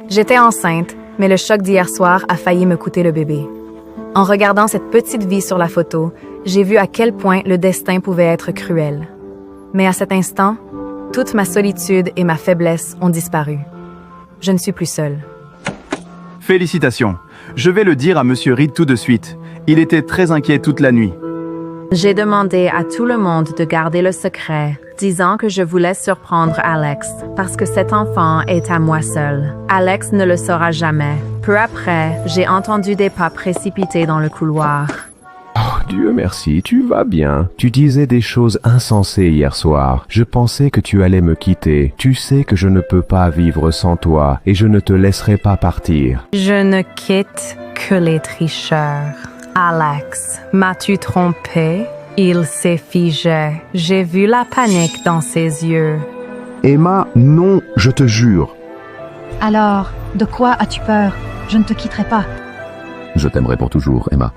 J'étais enceinte, mais le choc d'hier soir a failli me coûter le bébé. En regardant cette petite vie sur la photo, j'ai vu à quel point le destin pouvait être cruel. Mais à cet instant, toute ma solitude et ma faiblesse ont disparu. Je ne suis plus seule. Félicitations. Je vais le dire à Monsieur Reed tout de suite. Il était très inquiet toute la nuit. J'ai demandé à tout le monde de garder le secret, disant que je voulais surprendre Alex, parce que cet enfant est à moi seule. Alex ne le saura jamais. Peu après, j'ai entendu des pas précipités dans le couloir. Oh, Dieu merci, tu vas bien. Tu disais des choses insensées hier soir. Je pensais que tu allais me quitter. Tu sais que je ne peux pas vivre sans toi et je ne te laisserai pas partir. Je ne quitte que les tricheurs. Alex, m'as-tu trompé? Il s'est figé. J'ai vu la panique dans ses yeux. Emma, non, je te jure. Alors, de quoi as-tu peur? Je ne te quitterai pas. Je t'aimerai pour toujours, Emma.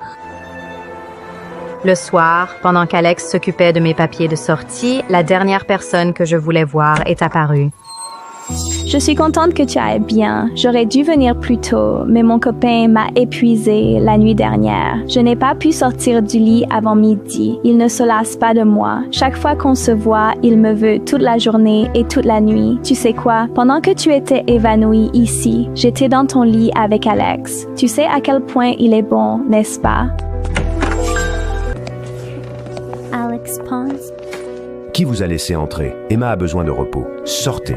Le soir, pendant qu'Alex s'occupait de mes papiers de sortie, la dernière personne que je voulais voir est apparue. Je suis contente que tu ailles bien. J'aurais dû venir plus tôt, mais mon copain m'a épuisée la nuit dernière. Je n'ai pas pu sortir du lit avant midi. Il ne se lasse pas de moi. Chaque fois qu'on se voit, il me veut toute la journée et toute la nuit. Tu sais quoi? Pendant que tu étais évanouie ici, j'étais dans ton lit avec Alex. Tu sais à quel point il est bon, n'est-ce pas? Alex Pons. Qui vous a laissé entrer? Emma a besoin de repos. Sortez.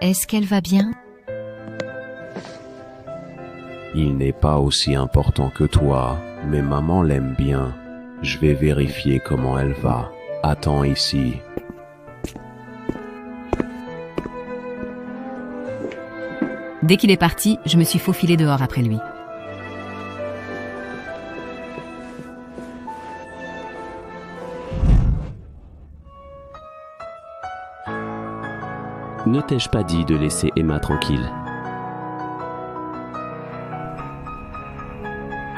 Est-ce qu'elle va bien? Il n'est pas aussi important que toi, mais maman l'aime bien. Je vais vérifier comment elle va. Attends ici. Dès qu'il est parti, je me suis faufilée dehors après lui. Ne t'ai-je pas dit de laisser Emma tranquille?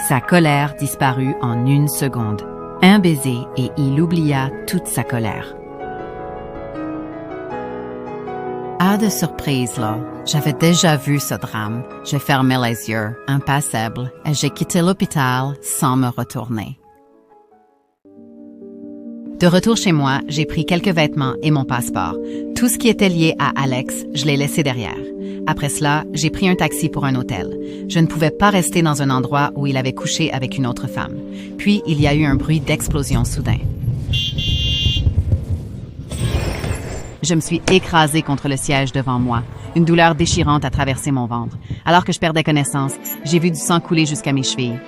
Sa colère disparut en une seconde. Un baiser et il oublia toute sa colère. Ah, de surprise, là. J'avais déjà vu ce drame. J'ai fermé les yeux, impassible, et j'ai quitté l'hôpital sans me retourner. De retour chez moi, j'ai pris quelques vêtements et mon passeport. Tout ce qui était lié à Alex, je l'ai laissé derrière. Après cela, j'ai pris un taxi pour un hôtel. Je ne pouvais pas rester dans un endroit où il avait couché avec une autre femme. Puis, il y a eu un bruit d'explosion soudain. Je me suis écrasée contre le siège devant moi. Une douleur déchirante a traversé mon ventre. Alors que je perdais connaissance, j'ai vu du sang couler jusqu'à mes chevilles.